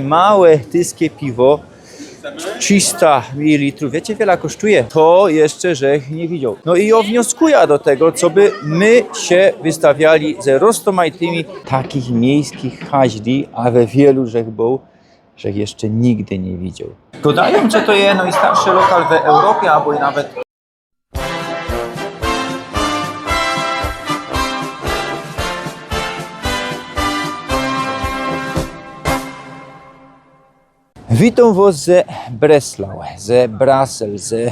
Małe, tyskie piwo, 300 ml. Wiecie, wiele kosztuje? To jeszcze żech nie widział. No i ja wnioskuję do tego, co by my się wystawiali ze roztomajtymi takich miejskich haźli, a we wielu żech był, że jeszcze nigdy nie widział. Dodają, że to jest najstarszy lokal w Europie, albo i nawet witam was ze Breslau, ze Brasel, ze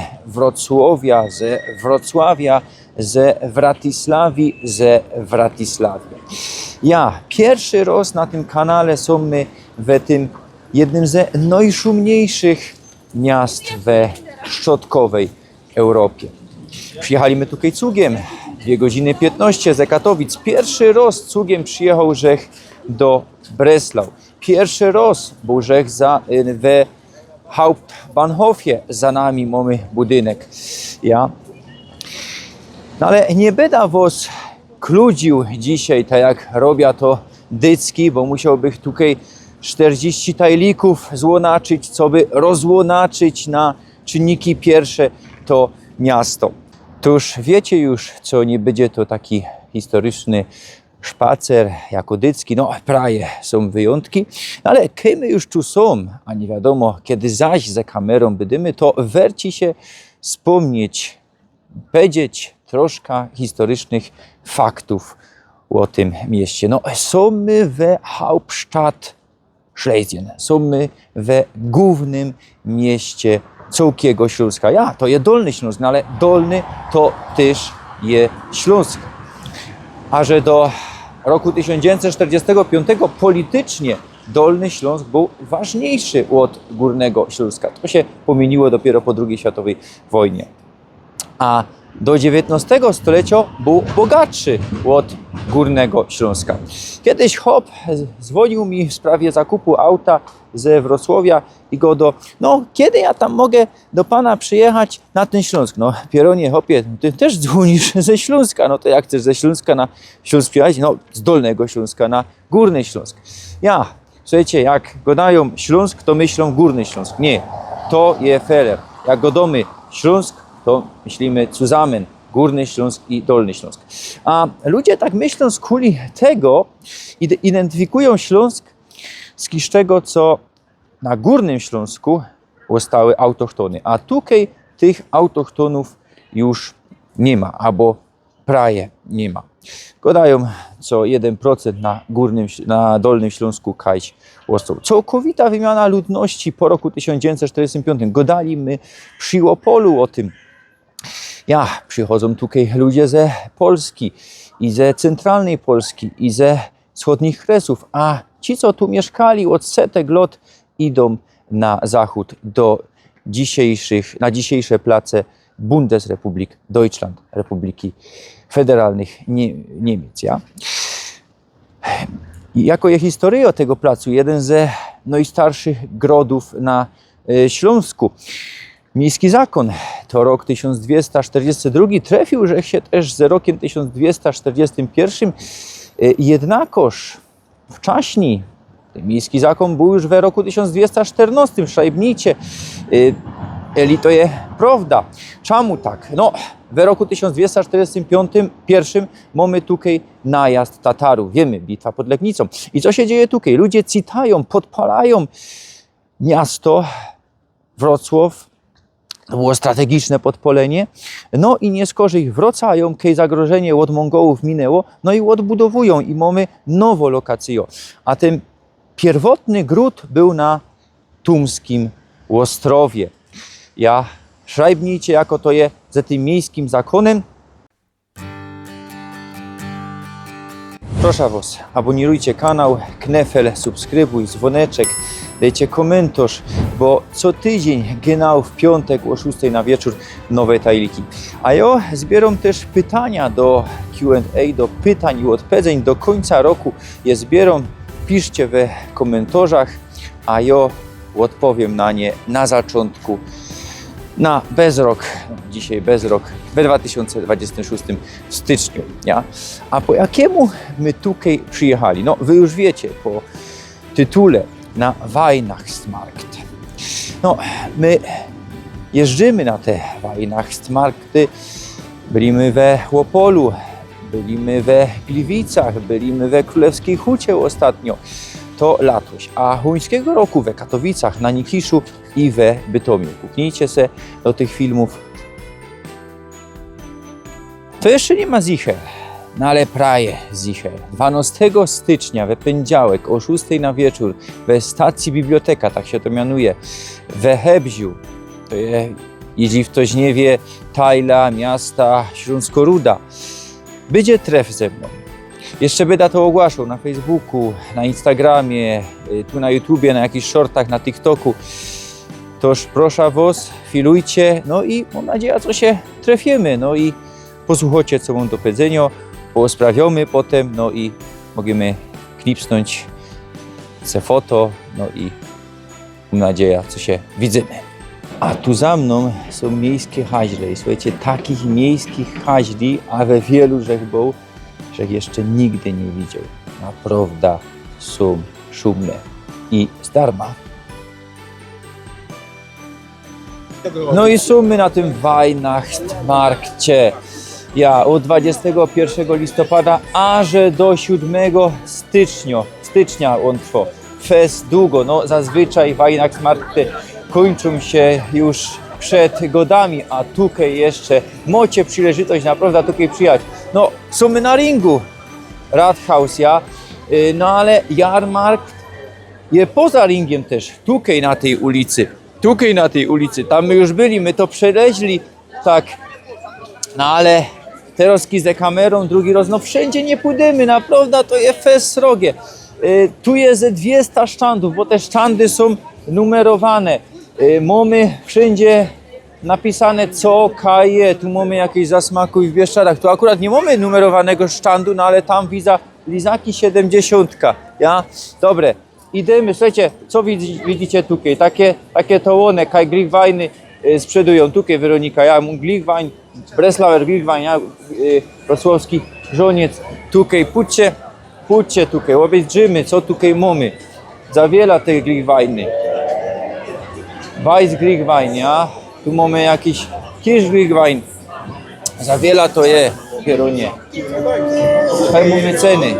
Wrocławia, ze Wratisławi, ze Wratisławy. Ja pierwszy raz na tym kanale są my w tym jednym ze najszumniejszych miast we środkowej Europie. Przyjechaliśmy tutaj cugiem, 2 godziny 15 ze Katowic. Pierwszy raz cugiem przyjechał żech do Breslau. Pierwszy raz był żech w Hauptbahnhofie, za nami mamy budynek. Ja. No ale nie będę was kludził dzisiaj, tak jak robię to dycki, bo musiałbym tutaj 40 tajlików złonaczyć, co by rozłonaczyć na czynniki pierwsze to miasto. To już wiecie już, co nie będzie to taki historyczny szpacer jako dycki, no prawie są wyjątki, ale kiedy już tu są, a nie wiadomo kiedy zaś za kamerą będziemy, to werci się wspomnieć, powiedzieć troszkę historycznych faktów o tym mieście. No są my w Hauptstadt Schlesien, są my w głównym mieście całkiego Śląska. Ja, to jest Dolny Śląsk, no ale Dolny to też jest Śląsk. A że do roku 1945 politycznie Dolny Śląsk był ważniejszy od Górnego Śląska. To się pomieniło dopiero po II światowej wojnie. A do XIX stulecia był bogatszy od Górnego Śląska. Kiedyś chłop dzwonił mi w sprawie zakupu auta ze Wrocławia i go no kiedy ja tam mogę do pana przyjechać na ten Śląsk? No pieronie, chłopie, ty też dzwonisz ze Śląska, no to jak chcesz ze Śląska na Śląsk przyjechać? No z Dolnego Śląska na Górny Śląsk. Ja, słuchajcie, jak gadają Śląsk, to myślą Górny Śląsk. Nie, to jest feller. Jak gadamy Śląsk, to myślimy zusammen, Górny Śląsk i Dolny Śląsk. A ludzie tak myślą z kuli tego, identyfikują Śląsk z tego, co na Górnym Śląsku zostały autochtony. A tutaj tych autochtonów już nie ma, albo prawie nie ma. Gadają co 1% na Dolnym Śląsku kajś został. Całkowita wymiana ludności po roku 1945. Gadali my przy Opolu o tym. Ja, przychodzą tutaj ludzie ze Polski i ze centralnej Polski i ze wschodnich Kresów, a ci, co tu mieszkali od setek lat, idą na zachód na dzisiejsze place Bundesrepublik Deutschland, Republiki Federalnych Niemiec. Ja? Jako je historia tego placu, jeden ze najstarszych grodów na Śląsku. Miejski zakon to rok 1242, trafił że się też z rokiem 1241, jednakoż wcześniej miejski zakon był już w roku 1214, szajbnicie, eli to jest prawda. Czemu tak? No, w roku 1241 mamy tutaj najazd Tatarów, wiemy, bitwa pod Legnicą. I co się dzieje tutaj? Ludzie citają, podpalają miasto Wrocław. To było strategiczne podpalenie. No i nie skorzej wracają, kiedy zagrożenie od Mongołów minęło, no i odbudowują i mamy nową lokację. A ten pierwotny gród był na Tumskim Ostrowie. Ja szajbnijcie, jako to jest za tym miejskim zakonem. Proszę was, abonirujcie kanał, knefel, subskrybuj, dzwoneczek, dajcie komentarz, bo co tydzień, genau w piątek o 6 na wieczór nowe tajliki. A ja zbieram też pytania do Q&A, do pytań i odpowiedzi do końca roku. Je zbieram, piszcie w komentarzach, a ja odpowiem na nie na zaczątku na bezrok, dzisiaj bezrok, w 2026 w styczniu. Ja? A po jakiemu my tutaj przyjechali? No wy już wiecie po tytule. na Weihnachtsmarkt. No, my jeżdżymy na te Weihnachtsmarkty. Byliśmy we Łopolu, byliśmy we Gliwicach, byliśmy we Królewskiej Hucie ostatnio. To latoś. A chuńskiego roku we Katowicach, na Nikiszu i we Bytomiu. Puknijcie se do tych filmów. To jeszcze nie ma zicher, no ale praje zicher. 12 stycznia we poniedziałek o 6 na wieczór we stacji biblioteka, tak się to mianuje, we Hebziu. To je, jeśli ktoś nie wie, tajla miasta Śląsko-Ruda. Będzie tref ze mną. Jeszcze będę to ogłaszał na Facebooku, na Instagramie, tu na YouTubie, na jakichś shortach, na TikToku. Toż proszę was, filujcie, no i mam nadzieję, co się trefimy, no i posłuchajcie, co mam do powiedzenia, posprawiamy potem, no i możemy knipsnąć se foto, no i mam nadzieję, co się widzimy. A tu za mną są miejskie haźle i słuchajcie, takich miejskich haźli, a we wielu był, że jeszcze nigdy nie widział. Naprawdę są szumne i zdarma. No i są my na tym Weihnachtsmarkcie. Ja od 21 listopada aż do 7 stycznia on trwa. Fest długo, no zazwyczaj Weihnachtsmarkty kończą się już przed godami, a tutaj jeszcze macie przyleżitość naprawdę tutaj przyjechać. No, są my na ringu Rathaus, ja, no ale jarmarkt jest poza ringiem też, tutaj na tej ulicy. Tutaj na tej ulicy, tam my już byli, my to przeleźli, tak, no ale teraz ze kamerą drugi raz, no wszędzie nie pójdziemy, naprawdę to jest fest srogie. Tu jest 200 sztandów, bo te sztandy są numerowane. Mamy wszędzie napisane co kaje, tu mamy jakieś zasmakuj w Bieszczadach. Tu akurat nie mamy numerowanego sztandu, no ale tam widzę lizaki 70. Ja? Dobre, idziemy, słuchajcie, co widzicie tutaj? Takie tołone, kaj Glühweiny sprzedają. Tutaj Weronika, ja mam Glühwein, Breslauer Glühwein, ja wrocławski żoniec. Tutaj, pójdźcie tutaj, obejrzymy, co tutaj mamy. Za wiele tych Glühweiny. Weiss Glühwein, ja? Tu mamy jakiś Kirsch Glühwein. Za wiele to jest, kierunie. Tutaj mamy ceny.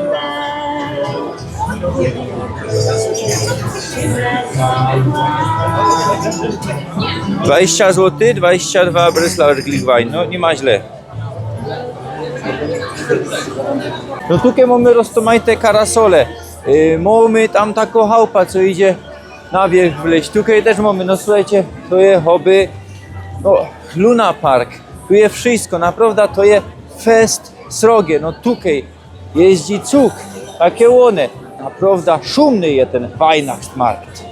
$20, 22 Breslauer Glühwein, no nie ma źle. No tutaj mamy roztomajte karasole. Mamy tam taką chałupa, co idzie na wierzch wleźć. Tutaj też mamy, no słuchajcie, to jest hobby, no Luna Park. Tu jest wszystko, naprawdę to jest fest srogie. No tutaj jeździ cuk, takie łone. Naprawdę szumny jest ten Weihnachtsmarkt.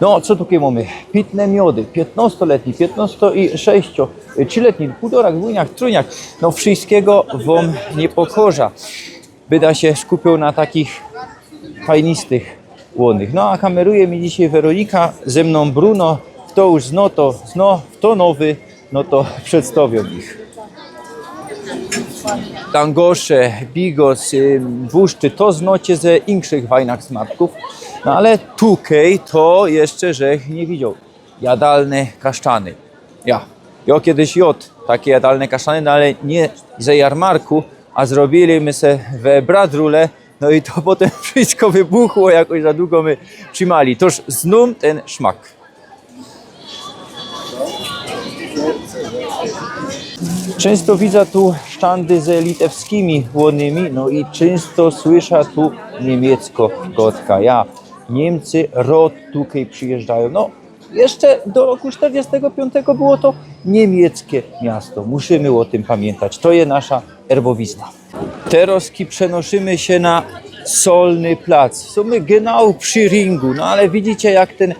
No, co tutaj mamy? Pitne miody, 15-letni, 15 i 6-letni, półtorak, dwójniak, trójniak. No wszystkiego wam nie pokorza. Byda się skupią na takich fajnistych łonych. No a kameruje mi dzisiaj Weronika, ze mną Bruno. Kto już zno, to nowy, no to przedstawią ich. Tangosze, bigos, wuszczy, to znocie ze inkszych Weihnachtsmarktów. No ale tutaj to jeszcze żech nie widział. Jadalne kaszczany. Ja kiedyś takie jadalne kaszczany, no ale nie ze jarmarku, a zrobili my se we Bradrule, no i to potem wszystko wybuchło, jakoś za długo my trzymali. Toż znów ten szmak. Często widzę tu sztandy z litewskimi łonymi, no i często słyszę tu niemiecko gotka. Ja, Niemcy rok tutaj przyjeżdżają. No, jeszcze do roku 45 było to niemieckie miasto. Musimy o tym pamiętać. To jest nasza erbowizna. Teraz przenosimy się na Solny Plac. Są my genau przy ringu, no ale widzicie jak ten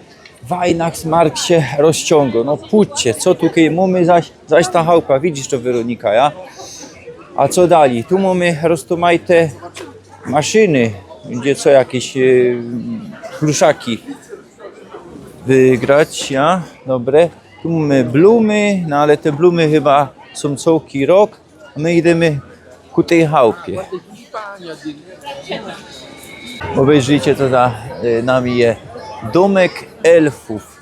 Weihnachtsmarkt się rozciąga. No pójdźcie, co tutaj mamy zaś ta chałupa. Widzisz to, Weronika, ja? A co dalej? Tu mamy roztomajte maszyny, gdzie co jakieś pluszaki wygrać, ja? Dobre. Tu mamy blumy, no ale te blumy chyba są całki rok. my idziemy ku tej chałupie. Obejrzyjcie, co za nami jest domek elfów.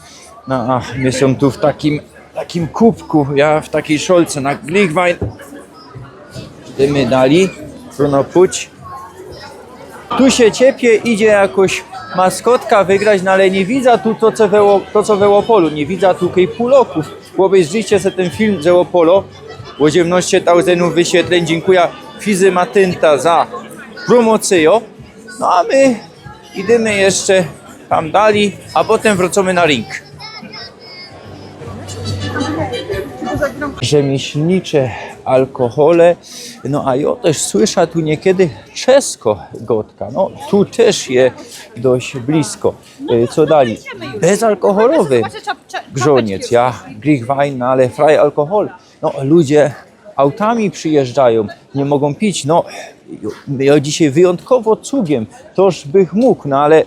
No a my są tu w takim kubku, ja w takiej szolce na Glühwein. Idziemy dalej, trudno pójść. Tu się ciepie, idzie jakoś maskotka wygrać, no ale nie widzę tu to co w Ełopolu, nie widzę tu Puloków. Obejrzyjcie sobie ten film z Ełopolo, 18 000 wyświetleń, dziękuję Fizy Matynta za promocję. No a my idziemy jeszcze tam dalej, a potem wrócimy na ring. Rzemieślnicze alkohole, no a ja też słyszę tu niekiedy czesko gotka, no tu też je dość blisko. Co dalej? Bezalkoholowy grzoniec, ja Glühwein, no ale frei alkohol. No ludzie autami przyjeżdżają, nie mogą pić, no ja dzisiaj wyjątkowo cugiem, toż bych mógł, no ale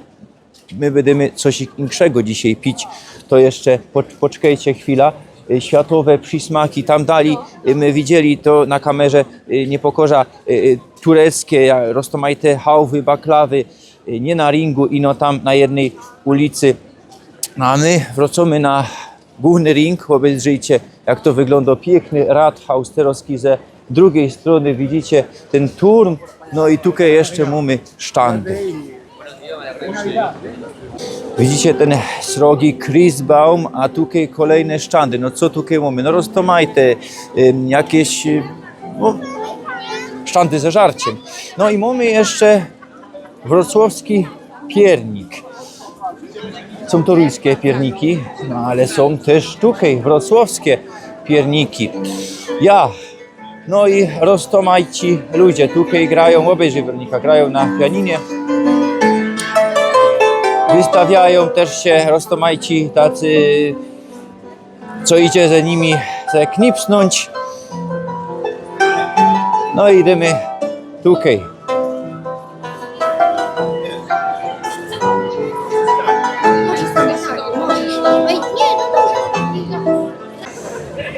my będziemy coś innego dzisiaj pić, to jeszcze poczekajcie chwila. Światowe przysmaki, tam dali, my widzieli to na kamerze, niepokorza tureckie, roztomajte hałwy, baklawy, nie na ringu, ino tam na jednej ulicy. No a my wracamy na główny ring, obejrzyjcie jak to wygląda, piękny Rathaus, teraz ze drugiej strony widzicie ten turm, no i tutaj jeszcze mamy sztandy. Widzicie ten srogi Christbaum, a tutaj kolejne sztandy. No co tutaj mamy? No roztomajte, jakieś no, sztandy ze żarciem. No i mamy jeszcze wrocławski piernik. Są toruńskie pierniki, no ale są też tutaj wrocławskie pierniki. No i roztomajci ludzie tutaj grają, obejrzyj Weronika, grają na pianinie. Wystawiają też się roztomajci tacy, co idzie za nimi, chce knipsnąć. No i idziemy tutaj.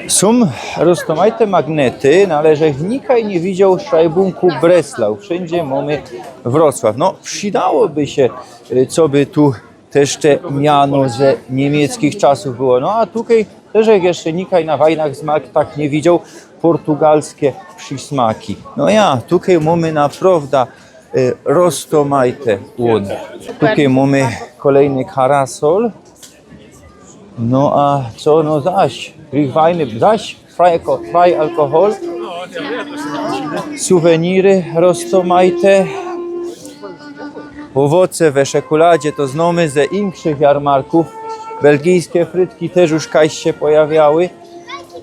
Są roztomajte magnety, no ale że wnikaj nie widział Szajbunku Breslau. Wszędzie mamy Wrocław. No przydałoby się, co by tu też te miano ze niemieckich czasów było. No a tutaj też jak jeszcze nikaj na wajnach smak tak nie widział, portugalskie przysmaki. No ja, tutaj mamy naprawdę roztomajte łony. Tutaj mamy kolejny karasol. No a co, no zaś, Glühwein, zaś frei alkohol, suweniry roztomajte, owoce we czekoladzie, to znamy ze innych jarmarków, belgijskie frytki też już kiedyś się pojawiały,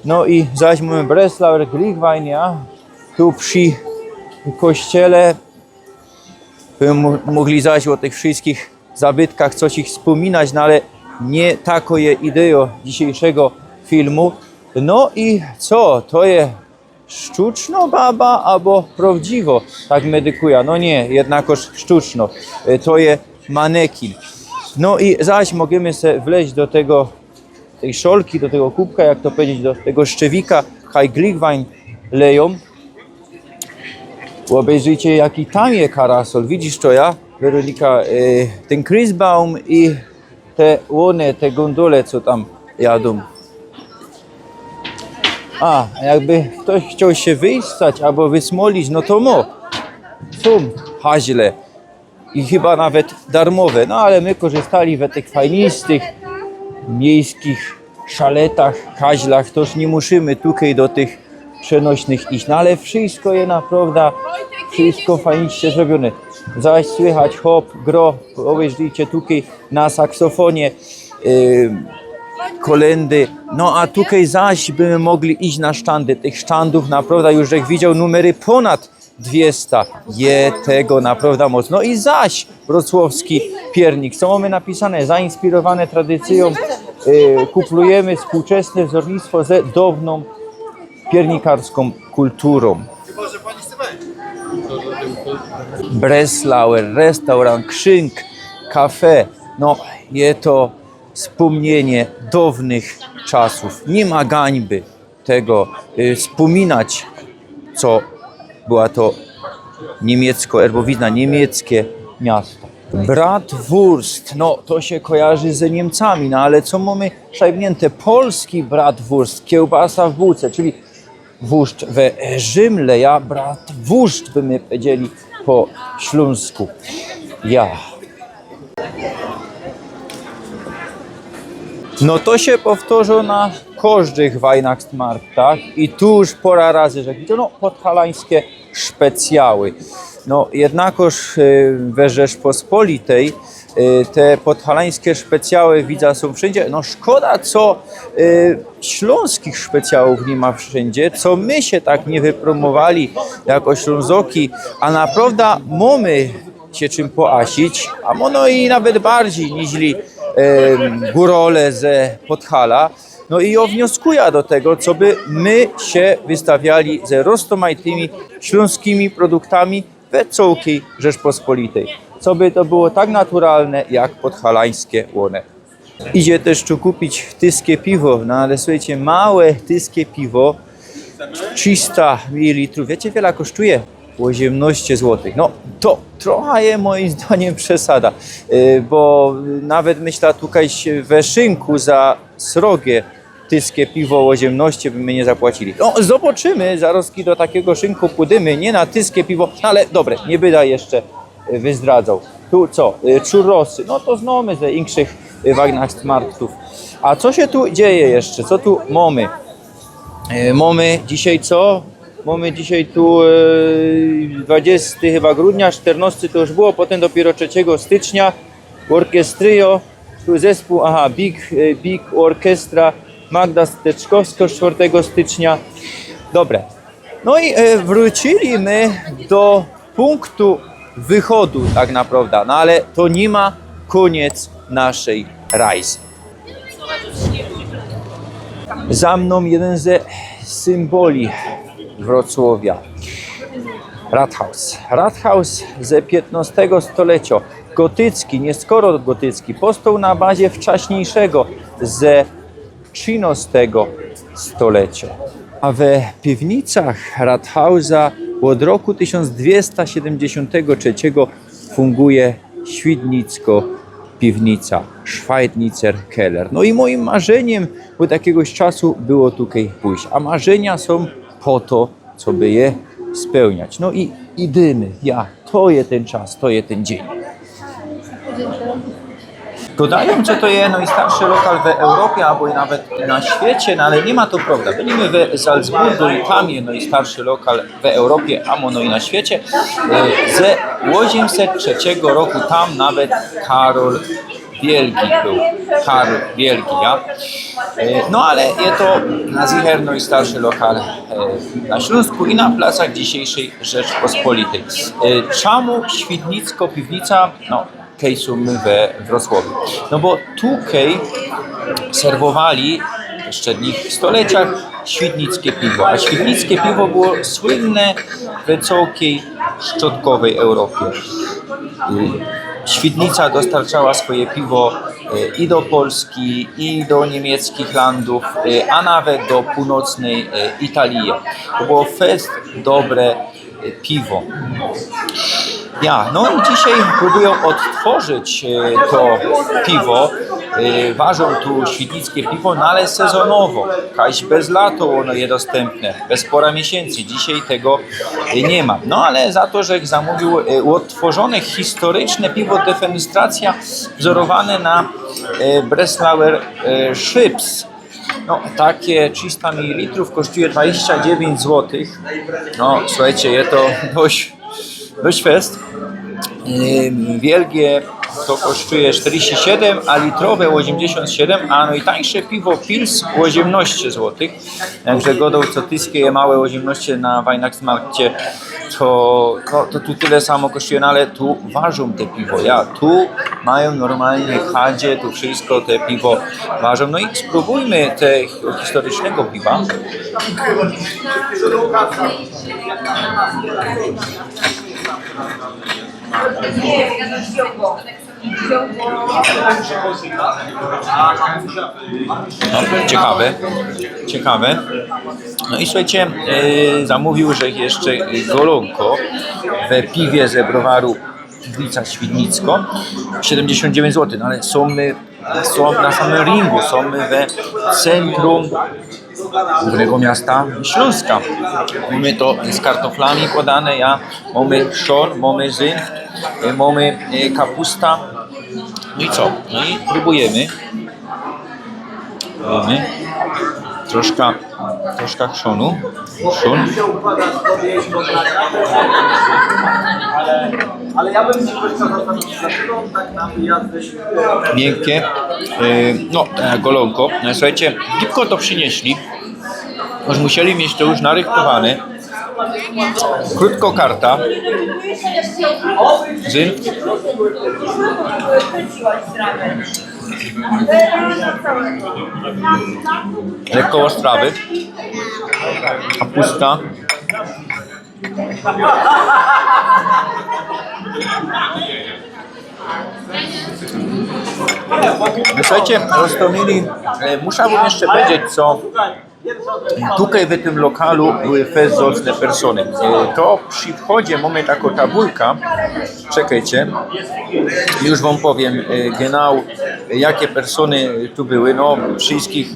no i zaś mamy Breslauer Glühwein, ja, tu przy kościele, byśmy mogli zaś o tych wszystkich zabytkach coś ich wspominać, no ale nie tako je ideo dzisiejszego filmu. No i co? To jest sztuczno baba albo prawdziwo? Tak medykuje. No nie, jednakoż sztuczno. To jest manekin. No i zaś możemy sobie wleźć do tej szolki, do tego kubka, jak to powiedzieć, do tego szczewika, haj Glühwein leją. Obejrzyjcie jaki tam jest karasol. Widzisz to ja, Weronika, ten Christbaum i te łony, te gondole, co tam jadą. A jakby ktoś chciał się wyssać albo wysmolić, no to są haźle i chyba nawet darmowe. No ale my korzystali w tych fajnistych miejskich szaletach, haźlach, toż nie musimy tutaj do tych przenośnych iść. No ale wszystko jest naprawdę, wszystko fajnie zrobione. Zaś słychać hop, gro, obejrzyjcie tutaj na saksofonie, kolendy. No a tutaj zaś byśmy mogli iść na sztandy. Tych sztandów naprawdę już jak widział numery ponad 200. Je tego naprawdę mocno. No i zaś wrocławski piernik. Co mamy napisane? Zainspirowane tradycją. Kuplujemy współczesne wzornictwo ze dawną piernikarską kulturą. Breslauer, restaurant, krzynk, kafe. No, jest to wspomnienie dawnych czasów. Nie ma gańby tego wspominać co była to niemiecko-erbowizna, niemieckie miasto. Bratwurst, no to się kojarzy ze Niemcami, no ale co mamy szajbnięte? Polski bratwurst, kiełbasa w bułce, czyli wóżdż we Rzymle, ja bratwurst by my powiedzieli po śląsku. Ja. No to się powtórzy na każdych Weihnachtsmarktach i tu już pora razy, że widzę, no podhalańskie specjały. No jednakoż we Rzeczpospolitej te podhalańskie specjały widzę są wszędzie. No szkoda, co śląskich specjałów nie ma wszędzie, co my się tak nie wypromowali jako Ślązoki, a naprawdę mamy się czym poasić, a mono i nawet bardziej niźli górole ze Podhala. No i ja wnioskuję do tego, co by my się wystawiali ze roztomajtymi śląskimi produktami we całej Rzeczpospolitej. Co by to było tak naturalne, jak podhalańskie łone. Idzie też tu kupić tyskie piwo, no ale słuchajcie, małe tyskie piwo, 300 ml, wiecie, wiele kosztuje? 18 zł. No to trochę jest moim zdaniem przesada, bo nawet myślę tutaj we szynku za srogie tyskie piwo 18 by my nie zapłacili. No zobaczymy, zaroski do takiego szynku pudymy, nie na tyskie piwo, no, ale dobre, nie byda jeszcze wyzdradzał. Tu co? Churrosy, no to znamy ze większych Weihnachtsmarktów. A co się tu dzieje jeszcze? Co tu mamy? Mamy dzisiaj co? Mamy dzisiaj tu 20 chyba grudnia, 14 to już było, potem dopiero 3 stycznia Orkestrio, tu zespół, Big Orchestra, Magda Steczkowska 4 stycznia. Dobre. No i wrócili my do punktu wychodu tak naprawdę, no ale to nie ma koniec naszej rajzy. Za mną jeden ze symboli Wrocławia. Rathaus. Rathaus ze XV stulecia. Gotycki, nie skoro gotycki, powstał na bazie wcześniejszego ze XIII stulecia. A we piwnicach Rathausa od roku 1273 funguje Świdnicko piwnica, Schweidnitzer Keller. No i moim marzeniem od jakiegoś czasu było tutaj pójść. A marzenia są po to, co by je spełniać. No i dymy. To jest ten czas, to jest ten dzień. Dodają, co to jest najstarszy lokal w Europie, albo i nawet na świecie, no ale nie ma to prawda. Byliśmy w Salzburgu i tam jest najstarszy lokal w Europie, a i na świecie. Ze 803 roku tam nawet Karol Wielki był. Karol Wielki, ja? No ale jest to na zicher najstarszy lokal na Śląsku i na placach dzisiejszej Rzeczpospolitej. Czemu Świdnicko piwnica? No, są my we Wrocławiu. No bo tutaj serwowali w poprzednich stuleciach świdnickie piwo, a świdnickie piwo było słynne w całej środkowej Europie. Świdnica dostarczała swoje piwo i do Polski, i do niemieckich landów, a nawet do północnej Italii. To było fest dobre piwo. No i dzisiaj próbują odtworzyć to piwo. Ważą tu świdnickie piwo, no ale sezonowo. Kaś bez lato ono jest dostępne, bez pora miesięcy. Dzisiaj tego nie ma. No ale za to, że zamówił odtworzone historyczne piwo Defenestracja wzorowane na Breslauer Schips. No, takie 300 ml kosztuje 29 zł. No, słuchajcie, jest to dość fest. Wielgie to kosztuje 47, a litrowe 87, a najtańsze piwo Pils 18 zł. Także godą co tyskie małe 18 na Weihnachtsmarkcie, to tu tyle samo kosztuje, no ale tu ważą te piwo. Tu mają normalnie chadzie, tu wszystko te piwo ważą. No i spróbujmy tego historycznego piwa. No, ciekawe, ciekawe. No i słuchajcie, zamówił, że jeszcze golonko we piwie ze browaru Gliwica Świdnicko 79 zł, no ale są na samym ringu, są we centrum głównego miasta Śląska. Mamy to z kartoflami podane, mamy szon, mamy zynft, mamy kapusta. No i co? No i próbujemy. Mamy troszkę chrzonu. Ale ja bym się dlaczego tak na wyjazd miękkie, no golonko. No, słuchajcie, szybko to przynieśli. Już musieli mieć to już narychtowane. Krótko karta. Zynft. Lekko ostrawy. Kapusta. Słuchajcie, roztomili, muszę wam jeszcze powiedzieć, co tutaj w tym lokalu były fest zacne persony. To przy wchodzie mamy taką tabulkę, czekajcie, już wam powiem genau jakie persony tu były, no wszystkich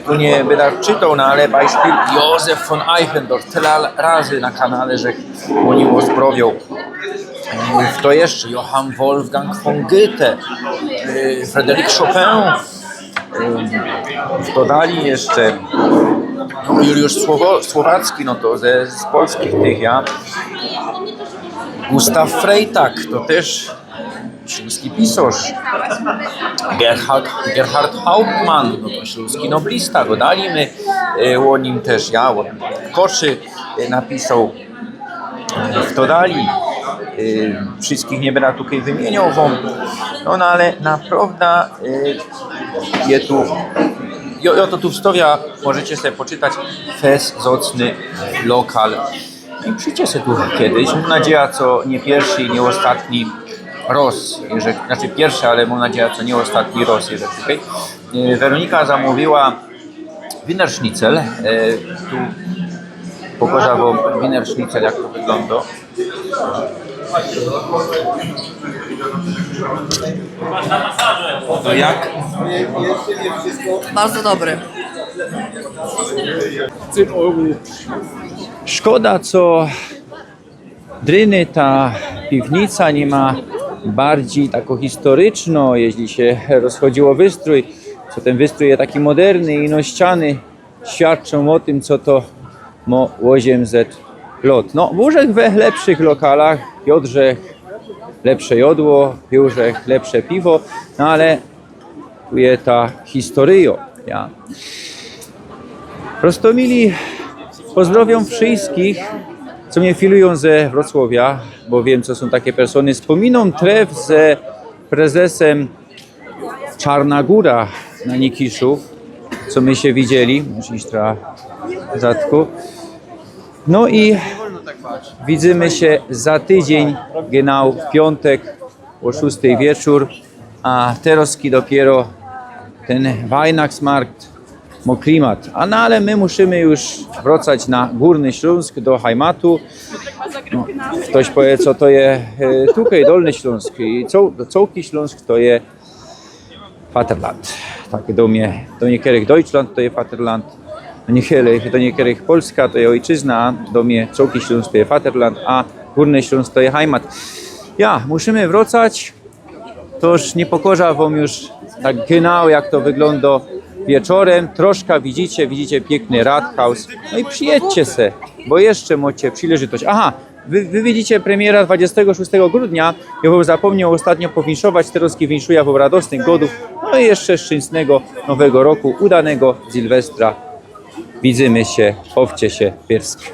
tu nie będę czytał, no ale beispiel Józef von Eichendorff, tyle razy na kanale, że oni ozdrowią. To jeszcze Johann Wolfgang von Goethe, Fryderyk Chopin, dodali jeszcze Juliusz Słowacki, no to z polskich tych, Gustav Freytag, to też śląski pisarz, Gerhard Hauptmann, no to śląski noblista, dodali my o nim też, Koszy napisał, dodali. Wszystkich nie będę tutaj wymieniał wam, no ale naprawdę to tu wstawia, możecie sobie poczytać, fest zacny lokal. I przyjdźcie sobie tu kiedyś, mam nadzieję, co nie pierwszy i nie ostatni raz, znaczy pierwszy, ale mam nadzieję, co nie ostatni raz, jeżeli tutaj. Weronika zamówiła Wiener Schnitzel, tu pokażę wam Wiener Schnitzel, jak to wygląda. To jak? Bardzo dobry. Szkoda, co dryny ta piwnica nie ma bardziej taką historyczną, jeśli się rozchodziło wystrój, co ten wystrój jest taki moderny i no ściany świadczą o tym, co to ma łoziemz lot. No, w Łużech we lepszych lokalach, Jodrzech lepsze jodło, w Jórzech lepsze piwo, no ale tu jest ta historia. Prostomili, pozdrowiam wszystkich, co mnie filują ze Wrocławia, bo wiem, co są takie persony. Wspominam tref z prezesem Czarna Góra na Nikiszów, co my się widzieli, muszę iść trochę rzadko. No i widzimy się za tydzień, genau w piątek o 6 wieczór, a teraz dopiero ten Weihnachtsmarkt ma klimat. A no, ale my musimy już wracać na Górny Śląsk do Heimatu. No, ktoś powie, co to jest tutaj Dolny Śląsk i Całki Śląsk to jest Vaterland. Tak, do niekierych Deutschland to jest Vaterland, do niekierych Polska to jest ojczyzna, a do mnie Całki Śląsk to jest Vaterland, a Górny Śląsk to jest Heimat. Musimy wracać. To już nie pokażę wam już tak genau, jak to wygląda wieczorem. Troszkę widzicie piękny Rathaus. No i przyjedźcie se, bo jeszcze macie przyczepność. Aha, wy widzicie premiera 26 grudnia. Ja bym zapomniał ostatnio powinszować, teraz winszuję wam radosnych godów. No i jeszcze szczęsnego nowego roku, udanego Sylwestra. Widzimy się, bawcie się, pierski.